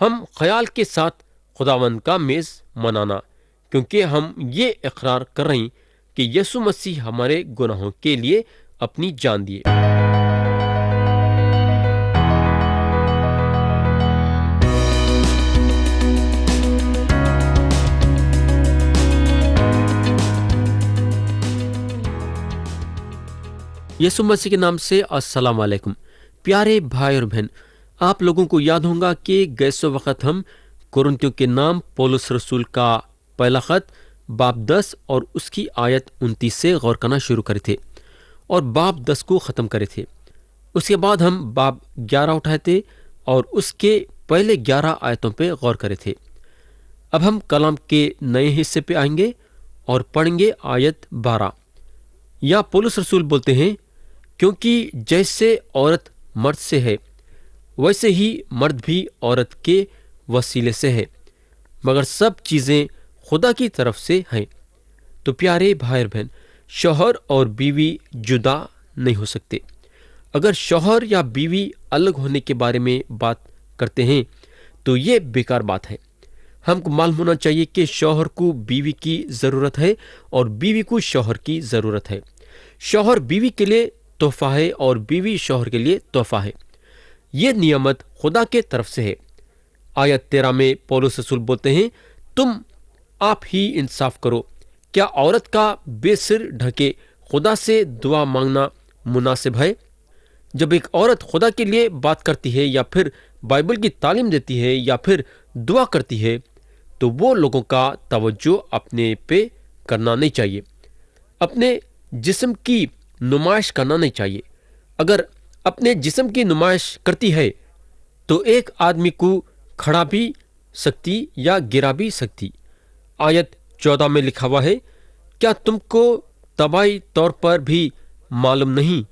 ہم خیال کے ساتھ خداوند کا میز منانا، کیونکہ ہم یہ اقرار کر رہے ہیں کہ یسوع مسیح ہمارے گناہوں کے لیے اپنی جان دیے۔ یسوع مسیح کے نام سے السلام علیکم پیارے بھائی اور بہن، آپ لوگوں کو یاد ہوگا کہ گئے وقت ہم کورنتھیوں کے نام پولس رسول کا پہلا خط باب 10 اور اس کی آیت 29 سے غور کرنا شروع کرے تھے اور باب 10 کو ختم کرے تھے۔ اس کے بعد ہم باب 11 اٹھائے تھے اور اس کے پہلے 11 آیتوں پہ غور کرے تھے۔ اب ہم کلام کے نئے حصے پہ آئیں گے اور پڑھیں گے آیت 12۔ یا پولس رسول بولتے ہیں، کیونکہ جیسے عورت مرد سے ہے ویسے ہی مرد بھی عورت کے وسیلے سے ہے، مگر سب چیزیں خدا کی طرف سے ہیں۔ تو پیارے بھائی اور بہن، شوہر اور بیوی جدا نہیں ہو سکتے۔ اگر شوہر یا بیوی الگ ہونے کے بارے میں بات کرتے ہیں تو یہ بیکار بات ہے۔ ہم کو معلوم ہونا چاہیے کہ شوہر کو بیوی کی ضرورت ہے اور بیوی کو شوہر کی ضرورت ہے۔ شوہر بیوی کے لیے تحفہ ہے اور بیوی شوہر کے لیے تحفہ ہے۔ یہ نعمت خدا کے طرف سے ہے۔ آیت 13 میں پولس رسول بولتے ہیں، تم آپ ہی انصاف کرو، کیا عورت کا بے سر ڈھکے خدا سے دعا مانگنا مناسب ہے؟ جب ایک عورت خدا کے لیے بات کرتی ہے یا پھر بائبل کی تعلیم دیتی ہے یا پھر دعا کرتی ہے تو وہ لوگوں کا توجہ اپنے پہ کرنا نہیں چاہیے، اپنے جسم کی نمائش کرنا نہیں چاہیے۔ اگر اپنے جسم کی نمائش کرتی ہے تو ایک آدمی کو کھڑا بھی سکتی یا گرا بھی سکتی۔ آیت 14 میں لکھا ہوا ہے، کیا تم کو طبعی طور پر بھی معلوم نہیں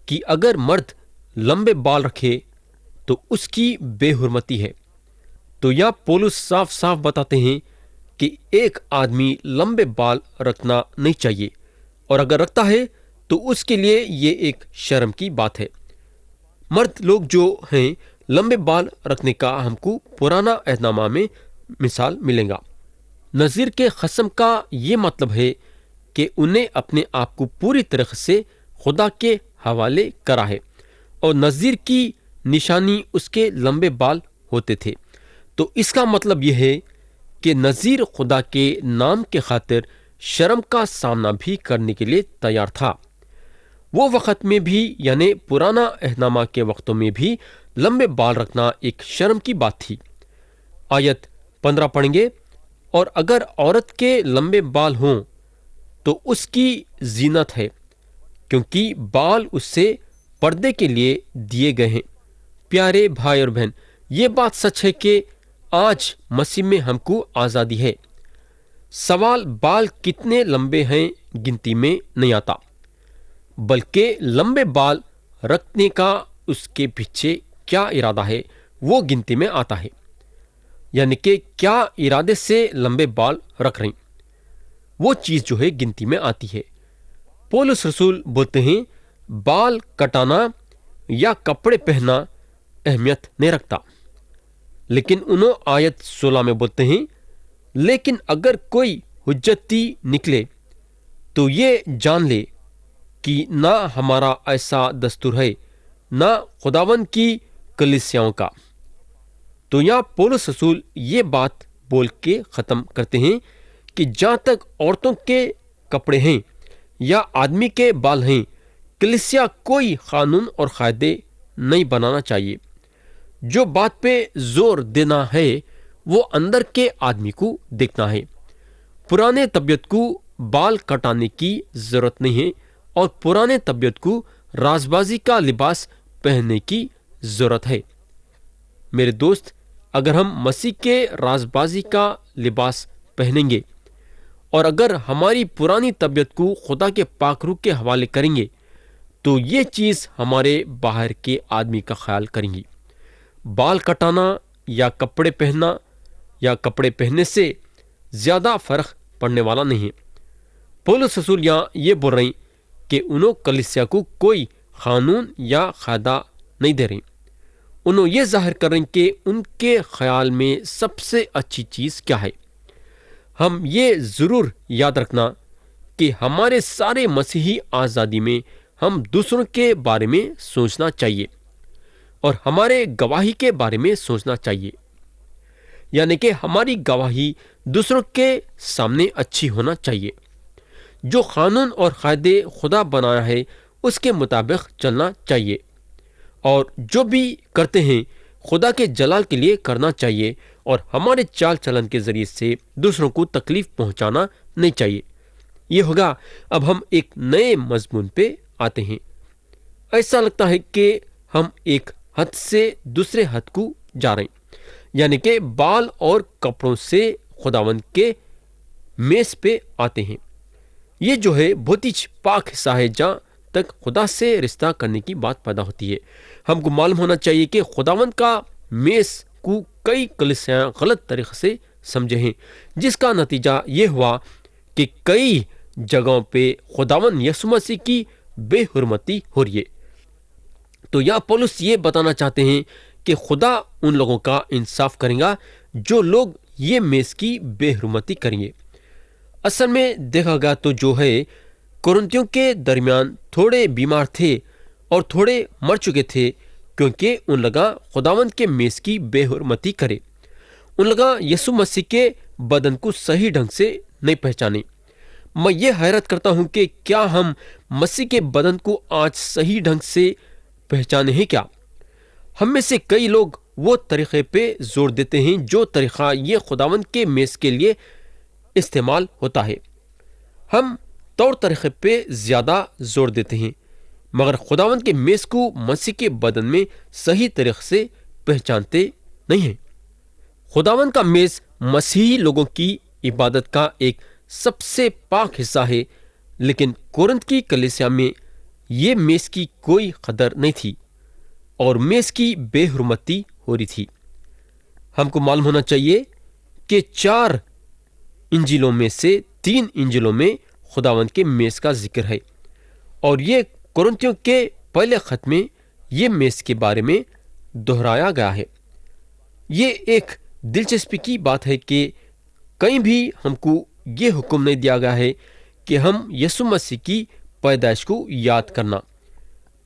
کہ اگر مرد لمبے بال رکھے تو اس کی بے حرمتی ہے؟ تو یا پولس صاف صاف بتاتے ہیں کہ ایک آدمی لمبے بال رکھنا نہیں چاہیے، اور اگر رکھتا ہے تو اس کے لیے یہ ایک شرم کی بات ہے۔ مرد لوگ جو ہیں لمبے بال رکھنے کا ہم کو پرانا عہد نامہ میں مثال ملے گا۔ نذیر کے قسم کا یہ مطلب ہے کہ انہیں اپنے آپ کو پوری طرح سے خدا کے حوالے کرا ہے، اور نذیر کی نشانی اس کے لمبے بال ہوتے تھے۔ تو اس کا مطلب یہ ہے کہ نذیر خدا کے نام کے خاطر شرم کا سامنا بھی کرنے کے لیے تیار تھا۔ وہ وقت میں بھی یعنی پرانا عہد نامہ کے وقتوں میں بھی لمبے بال رکھنا ایک شرم کی بات تھی۔ آیت 15 پڑھیں گے، اور اگر عورت کے لمبے بال ہوں تو اس کی زینت ہے، کیونکہ بال اس سے پردے کے لیے دیے گئے ہیں۔ پیارے بھائی اور بہن، یہ بات سچ ہے کہ آج مسیح میں ہم کو آزادی ہے۔ سوال بال کتنے لمبے ہیں گنتی میں نہیں آتا، بلکہ لمبے بال رکھنے کا اس کے پیچھے کیا ارادہ ہے وہ گنتی میں آتا ہے، یعنی کہ کیا ارادے سے لمبے بال رکھ رہے ہیں، وہ چیز جو ہے گنتی میں آتی ہے۔ پولس رسول بولتے ہیں، بال کٹانا یا کپڑے پہننا اہمیت نہیں رکھتا، لیکن انہوں آیت 16 میں بولتے ہیں، لیکن اگر کوئی حجتی نکلے تو یہ جان لے کہ نہ ہمارا ایسا دستور ہے نہ خداوند کی کلیسیاؤں کا۔ تو یہاں پولس رسول یہ بات بول کے ختم کرتے ہیں کہ جہاں تک عورتوں کے کپڑے ہیں یا آدمی کے بال ہیں، کلیسیا کوئی قانون اور قاعدے نہیں بنانا چاہیے۔ جو بات پہ زور دینا ہے وہ اندر کے آدمی کو دیکھنا ہے۔ پرانے طبیعت کو بال کٹانے کی ضرورت نہیں ہے، اور پرانے طبیعت کو راز بازی کا لباس پہننے کی ضرورت ہے۔ میرے دوست، اگر ہم مسیح کے راز بازی کا لباس پہنیں گے اور اگر ہماری پرانی طبیعت کو خدا کے پاک روح کے حوالے کریں گے تو یہ چیز ہمارے باہر کے آدمی کا خیال کریں گی۔ بال کٹانا یا کپڑے پہننا یا کپڑے پہننے سے زیادہ فرق پڑنے والا نہیں ہے۔ پولس رسول یہاں یہ بول رہے ہیں کہ انہوں کلیسیا کو کوئی قانون یا قاعدہ نہیں دے رہے، انہوں یہ ظاہر کریں کہ ان کے خیال میں سب سے اچھی چیز کیا ہے۔ ہم یہ ضرور یاد رکھنا کہ ہمارے سارے مسیحی آزادی میں ہم دوسروں کے بارے میں سوچنا چاہیے اور ہمارے گواہی کے بارے میں سوچنا چاہیے، یعنی کہ ہماری گواہی دوسروں کے سامنے اچھی ہونا چاہیے۔ جو قانون اور قاعدے خدا بنایا ہے اس کے مطابق چلنا چاہیے، اور جو بھی کرتے ہیں خدا کے جلال کے لیے کرنا چاہیے، اور ہمارے چال چلن کے ذریعے سے دوسروں کو تکلیف پہنچانا نہیں چاہیے۔ یہ ہوگا۔ اب ہم ایک نئے مضمون پہ آتے ہیں۔ ایسا لگتا ہے کہ ہم ایک حد سے دوسرے حد کو جا رہے ہیں، یعنی کہ بال اور کپڑوں سے خداوند کے میز پہ آتے ہیں۔ یہ جو ہے بہت ہی پاک حصہ ہے جہاں تک خدا سے رشتہ کرنے کی بات پیدا ہوتی ہے۔ ہم کو معلوم ہونا چاہیے کہ خداوند کا میز کو کئی کلیسیاں غلط طریقے سے سمجھے ہیں، جس کا نتیجہ یہ ہوا کہ کئی جگہوں پہ خداوند یسوع مسیح کی بے حرمتی ہو رہی ہے۔ تو یہاں پولس یہ بتانا چاہتے ہیں کہ خدا ان لوگوں کا انصاف کرے گا جو لوگ یہ میز کی بے حرمتی کریں گے۔ اصل میں دیکھا گیا تو جو ہے کورنتھیوں کے درمیان تھوڑے بیمار تھے اور تھوڑے مر چکے تھے، کیونکہ ان لگا خداوند کے میز کی بے حرمتی کرے۔ ان لگا یسوع مسیح کے بدن کو صحیح ڈھنگ سے نہیں پہچانے۔ میں یہ حیرت کرتا ہوں کہ کیا ہم مسیح کے بدن کو آج صحیح ڈھنگ سے پہچانے ہیں کیا؟ ہم میں سے کئی لوگ وہ طریقے پہ زور دیتے ہیں جو طریقہ یہ خداوند کے میز کے لیے استعمال ہوتا ہے۔ ہم طور طریقے پہ زیادہ زور دیتے ہیں، مگر خداوند کے میز کو مسیح کے بدن میں صحیح طریقے سے پہچانتے نہیں ہیں۔ خداوند کا میز مسیحی لوگوں کی عبادت کا ایک سب سے پاک حصہ ہے، لیکن کورنتھ کی کلیسیا میں یہ میز کی کوئی قدر نہیں تھی اور میز کی بے حرمتی ہو رہی تھی۔ ہم کو معلوم ہونا چاہیے کہ 4 انجیلوں میں سے 3 انجیلوں میں خداوند کے میز کا ذکر ہے، اور یہ کورنتھیوں کے پہلے خط میں یہ میز کے بارے میں دہرایا گیا ہے۔ یہ ایک دلچسپی کی بات ہے کہ کہیں بھی ہم کو یہ حکم نہیں دیا گیا ہے کہ ہم یسوع مسیح کی پیدائش کو یاد کرنا،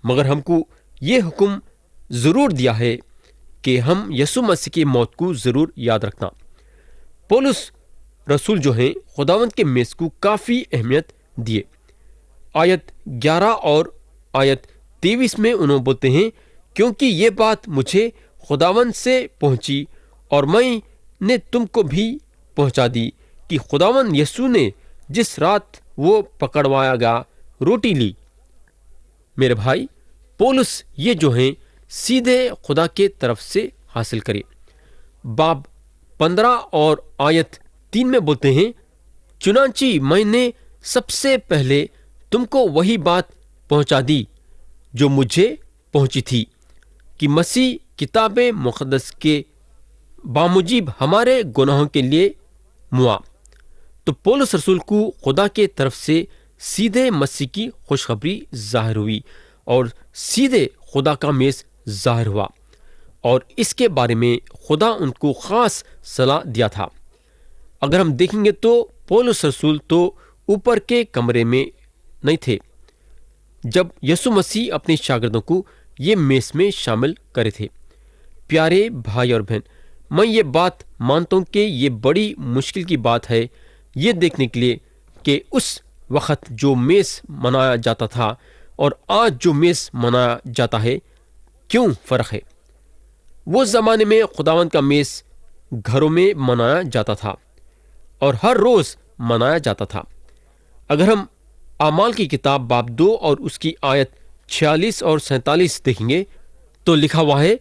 مگر ہم کو یہ حکم ضرور دیا ہے کہ ہم یسوع مسیح کی موت کو ضرور یاد رکھنا۔ پولس رسول جو ہیں خداوند کے میز کو کافی اہمیت دیے۔ آیت 11 اور آیت 23 میں انہوں بولتے ہیں، کیونکہ یہ بات مجھے خداوند سے پہنچی اور میں نے تم کو بھی پہنچا دی کہ خداوند یسوع نے جس رات وہ پکڑوایا گیا روٹی لی۔ میرے بھائی، پولس یہ جو ہیں سیدھے خدا کے طرف سے حاصل کرے۔ باب 15 اور آیت 3 میں بولتے ہیں، چنانچہ میں نے سب سے پہلے تم کو وہی بات پہنچا دی جو مجھے پہنچی تھی کہ مسیح کتاب مقدس کے باموجب ہمارے گناہوں کے لیے موا۔ تو پولس رسول کو خدا کے طرف سے سیدھے مسیح کی خوشخبری ظاہر ہوئی اور سیدھے خدا کا میز ظاہر ہوا، اور اس کے بارے میں خدا ان کو خاص صلاح دیا تھا۔ اگر ہم دیکھیں گے تو پولس رسول تو اوپر کے کمرے میں نہیں تھے جب یسوع مسیح اپنے شاگردوں کو یہ میز میں شامل کرے تھے۔ پیارے بھائی اور بہن، میں یہ بات مانتا ہوں کہ یہ بڑی مشکل کی بات ہے یہ دیکھنے کے لیے کہ اس وقت جو میز منایا جاتا تھا اور آج جو میز منایا جاتا ہے کیوں فرق ہے۔ وہ زمانے میں خداوند کا میز گھروں میں منایا جاتا تھا اور ہر روز منایا جاتا تھا۔ اگر ہم اعمال کی کتاب باب 2 اور اس کی آیت 46 اور 47 دیکھیں گے تو لکھا ہوا ہے،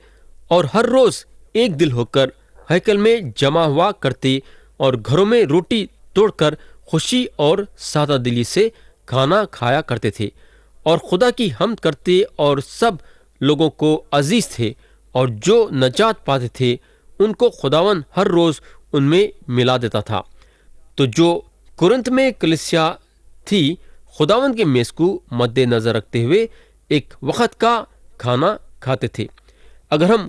اور ہر روز ایک دل ہو کر ہیکل میں جمع ہوا کرتے اور گھروں میں روٹی توڑ کر خوشی اور سادہ دلی سے کھانا کھایا کرتے تھے اور خدا کی حمد کرتے، اور سب لوگوں کو عزیز تھے، اور جو نجات پاتے تھے ان کو خداوند ہر روز ان میں ملا دیتا تھا۔ تو جو کورنتھ میں کلیسیا تھی خداوند کے میز کو مد نظر رکھتے ہوئے ایک وقت کا کھانا کھاتے تھے۔ اگر ہم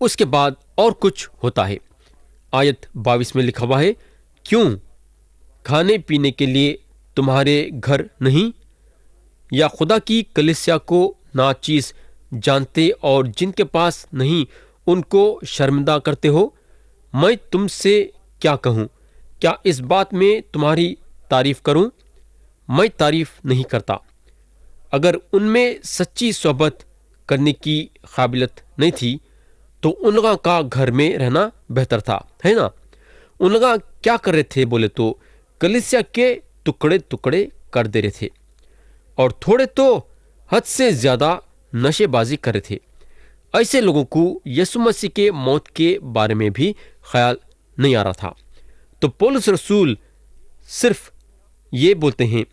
اس کے بعد اور کچھ ہوتا ہے۔ آیت 22 میں لکھا ہوا ہے، کیوں کھانے پینے کے لیے تمہارے گھر نہیں، یا خدا کی کلیسیا کو ناچیز جانتے اور جن کے پاس نہیں ان کو شرمندہ کرتے ہو؟ میں تم سے کیا کہوں؟ کیا اس بات میں تمہاری تعریف کروں؟ میں تعریف نہیں کرتا۔ اگر ان میں سچی صحبت کرنے کی قابلیت نہیں تھی تو ان لوگوں کا گھر میں رہنا بہتر تھا، ہے نا؟ ان لوگ کیا کر رہے تھے بولے تو کلیسیا کے ٹکڑے ٹکڑے کر دے رہے تھے، اور تھوڑے تو حد سے زیادہ نشے بازی کر رہے تھے۔ ایسے لوگوں کو یسوع مسیح کے موت کے بارے میں بھی خیال نہیں آ رہا تھا۔ تو پولس رسول صرف یہ بولتے ہیں،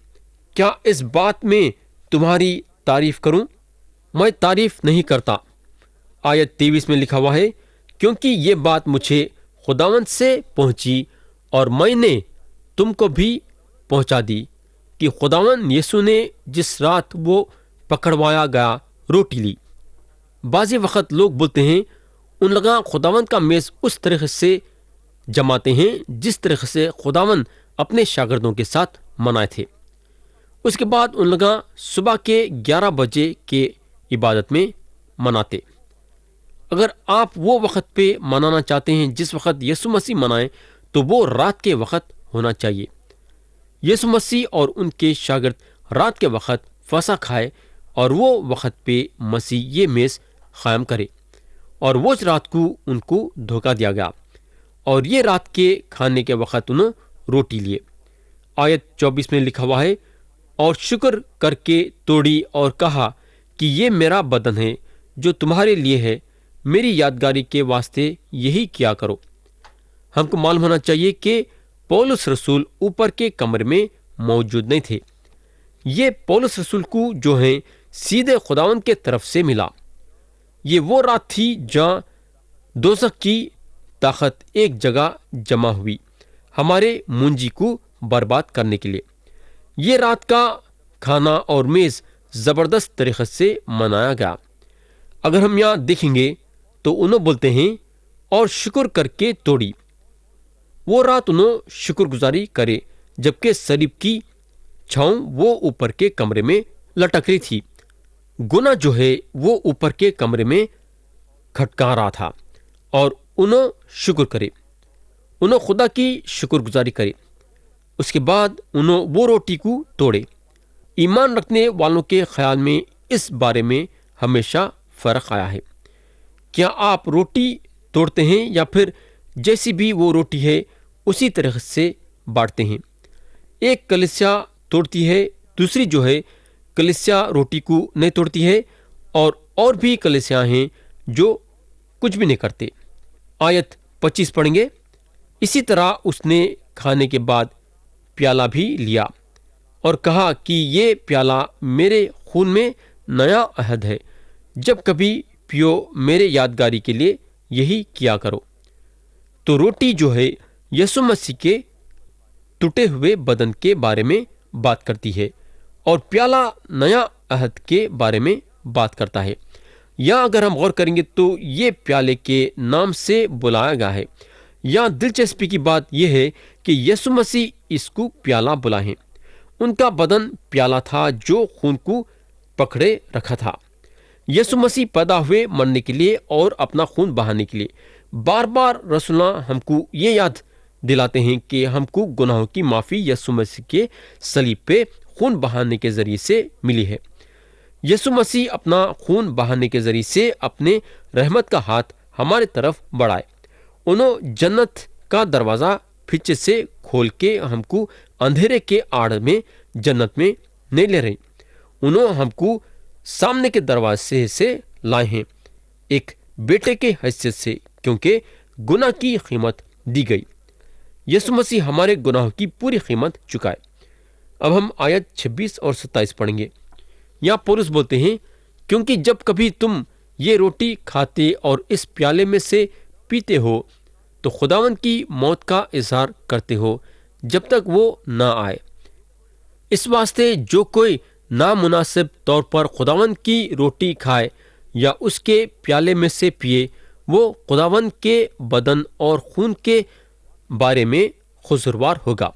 کیا اس بات میں تمہاری تعریف کروں؟ میں تعریف نہیں کرتا۔ آیت 23 میں لکھا ہوا ہے، کیونکہ یہ بات مجھے خداوند سے پہنچی اور میں نے تم کو بھی پہنچا دی کہ خداوند یسوع نے جس رات وہ پکڑوایا گیا روٹی لی۔ بعضی وقت لوگ بولتے ہیں ان لوگاں خداوند کا میز اس طریقے سے جماتے ہیں جس طریقے سے خداوند اپنے شاگردوں کے ساتھ منائے تھے۔ اس کے بعد ان لوگاں صبح کے 11 بجے کے عبادت میں مناتے۔ اگر آپ وہ وقت پہ منانا چاہتے ہیں جس وقت یسوع مسیح منائے تو وہ رات کے وقت ہونا چاہیے۔ یسوع مسیح اور ان کے شاگرد رات کے وقت فسح کھائے اور وہ وقت پہ مسیح یہ میز قائم کرے، اور وہ رات کو ان کو دھوکہ دیا گیا، اور یہ رات کے کھانے کے وقت انہوں روٹی لیے۔ آیت 24 میں لکھا ہوا ہے، اور شکر کر کے توڑی اور کہا کہ یہ میرا بدن ہے جو تمہارے لیے ہے، میری یادگاری کے واسطے یہی کیا کرو۔ ہم کو معلوم ہونا چاہیے کہ پولس رسول اوپر کے کمرے میں موجود نہیں تھے۔ یہ پولس رسول کو جو ہیں سیدھے خداوند کے طرف سے ملا۔ یہ وہ رات تھی جہاں دوزخ کی طاقت ایک جگہ جمع ہوئی ہمارے منجی کو برباد کرنے کے لیے۔ یہ رات کا کھانا اور میز زبردست طریقے سے منایا گیا۔ اگر ہم یہاں دیکھیں گے تو انہوں بولتے ہیں اور شکر کر کے توڑی۔ وہ رات انہوں شکر گزاری کرے جبکہ صلیب کی چھاؤں وہ اوپر کے کمرے میں لٹک رہی تھی۔ گناہ جو ہے وہ اوپر کے کمرے میں کھٹکا رہا تھا، اور انہوں شکر کرے، انہوں خدا کی شکر گزاری کرے۔ اس کے بعد انہوں وہ روٹی کو توڑے۔ ایمان رکھنے والوں کے خیال میں اس بارے میں ہمیشہ فرق آیا ہے۔ کیا آپ روٹی توڑتے ہیں یا پھر جیسی بھی وہ روٹی ہے اسی طرح سے بانٹتے ہیں؟ ایک کلیسیا توڑتی ہے، دوسری جو ہے کلیسیا روٹی کو نہیں توڑتی ہے، اور بھی کلیسیا ہیں جو کچھ بھی نہیں کرتے۔ آیت 25 پڑھیں گے، اسی طرح اس نے کھانے کے بعد پیالہ بھی لیا اور کہا کہ یہ پیالہ میرے خون میں نیا عہد ہے، جب کبھی پیو میرے یادگاری کے لیے یہی کیا کرو۔ تو روٹی جو ہے یسوع مسیح کے ٹوٹے ہوئے بدن کے بارے میں بات کرتی ہے، اور پیالہ نیا عہد کے بارے میں بات کرتا ہے۔ یا اگر ہم غور کریں گے تو یہ پیالے کے نام سے بلایا گیا ہے۔ یہاں دلچسپی کی بات یہ ہے کہ یسوع مسیح اس کو پیالہ بلائیں۔ ان کا بدن پیالہ تھا جو خون کو پکڑے رکھا تھا۔ یسوع مسیح پیدا ہوئے مرنے کے لیے اور اپنا خون بہانے کے لیے۔ بار بار رسولوں ہم کو یہ یاد دلاتے ہیں کہ ہم کو گناہوں کی معافی یسوع مسیح کے صلیب پہ خون بہانے کے ذریعے سے ملی ہے۔ یسوع مسیح اپنا خون بہانے کے ذریعے سے اپنے رحمت کا ہاتھ ہمارے طرف بڑھائے۔ انہوں جنت کا دروازہ پیچھے سے کھول کے ہم کو اندھیرے کے آڑ میں جنت میں نہیں لے رہے، انہوں ہم کو سامنے کے دروازے سے لائے ہیں، ایک بیٹے کے حیثیت سے، کیونکہ گناہ کی قیمت دی گئی۔ یسوع مسیح ہمارے گناہوں کی پوری قیمت چکائے۔ اب ہم آیت 26 اور 27 پڑھیں گے۔ یہاں پولس بولتے ہیں، کیونکہ جب کبھی تم یہ روٹی کھاتے اور اس پیالے میں سے پیتے ہو تو خداوند کی موت کا اظہار کرتے ہو جب تک وہ نہ آئے۔ اس واسطے جو کوئی نامناسب طور پر خداوند کی روٹی کھائے یا اس کے پیالے میں سے پیے، وہ خداوند کے بدن اور خون کے بارے میں قصوروار ہوگا۔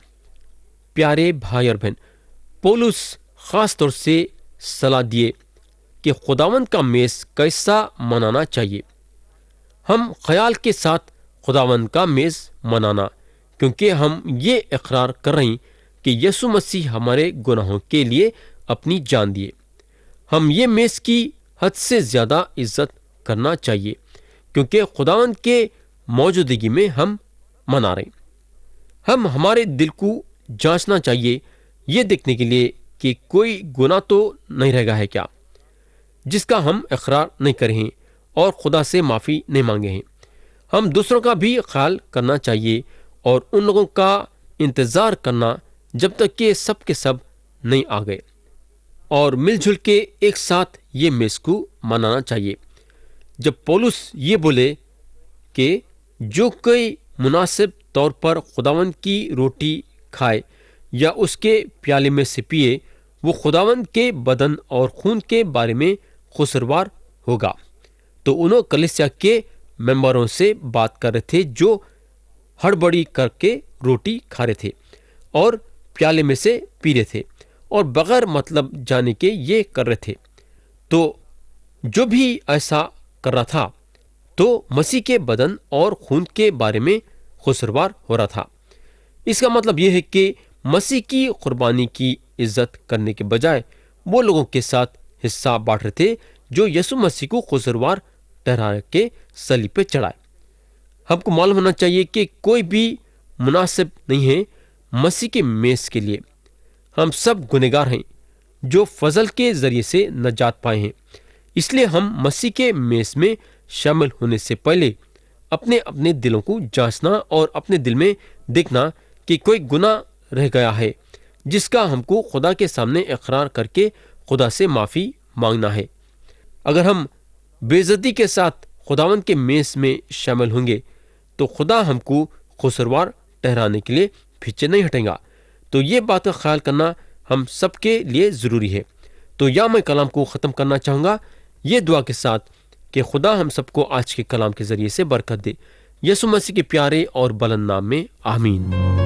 پیارے بھائی اور بہن، پولس خاص طور سے صلاح دیے کہ خداوند کا میز کیسا منانا چاہیے۔ ہم خیال کے ساتھ خداوند کا میز منانا، کیونکہ ہم یہ اقرار کر رہے ہیں کہ یسوع مسیح ہمارے گناہوں کے لیے اپنی جان دیے۔ ہم یہ میز کی حد سے زیادہ عزت کرنا چاہیے، کیونکہ خداوند کے موجودگی میں ہم منا رہے ہیں۔ ہم ہمارے دل کو جانچنا چاہیے، یہ دیکھنے کے لیے کہ کوئی گناہ تو نہیں رہ گیا ہے کیا، جس کا ہم اقرار نہیں کرے ہیں اور خدا سے معافی نہیں مانگے ہیں۔ ہم دوسروں کا بھی خیال کرنا چاہیے اور ان لوگوں کا انتظار کرنا جب تک کہ سب کے سب نہیں آ گئے، اور مل جل کے ایک ساتھ یہ میز کو منانا چاہیے۔ جب پولس یہ بولے کہ جو کوئی مناسب طور پر خداوند کی روٹی کھائے یا اس کے پیالے میں سے پیے، وہ خداوند کے بدن اور خون کے بارے میں قصوروار ہوگا۔ تو انہوں کلیسیا کے ممبروں سے بات کر رہے تھے جو ہڑبڑی کر کے روٹی کھا رہے تھے اور پیالے میں سے پی رہے تھے اور بغیر مطلب جانے کے یہ کر رہے تھے۔ تو جو بھی ایسا کر رہا تھا تو مسیح کے بدن اور خون کے بارے میں قصوروار ہو رہا تھا۔ اس کا مطلب یہ ہے کہ مسیح کی قربانی کی عزت کرنے کے بجائے وہ لوگوں کے ساتھ حصہ بانٹ رہے تھے جو یسوع مسیح کو قصوروار ٹھہرا کے صلیب پہ چڑھائے۔ ہم کو معلوم ہونا چاہیے کہ کوئی بھی مناسب نہیں ہے مسیح کے میز کے لیے۔ ہم سب گنہگار ہیں جو فضل کے ذریعے سے نجات پائے ہیں، اس لیے ہم مسیح کے میز میں شامل ہونے سے پہلے اپنے اپنے دلوں کو جانچنا اور اپنے دل میں دیکھنا کہ کوئی گناہ رہ گیا ہے جس کا ہم کو خدا کے سامنے اقرار کر کے خدا سے معافی مانگنا ہے۔ اگر ہم بے عزتی کے ساتھ خداوند کے میز میں شامل ہوں گے تو خدا ہم کو قصوروار ٹھہرانے کے لیے پیچھے نہیں ہٹیں گا۔ تو یہ بات کا خیال کرنا ہم سب کے لیے ضروری ہے۔ تو میں کلام کو ختم کرنا چاہوں گا یہ دعا کے ساتھ کہ خدا ہم سب کو آج کے کلام کے ذریعے سے برکت دے، یسوع مسیح کے پیارے اور بلند نام میں آمین۔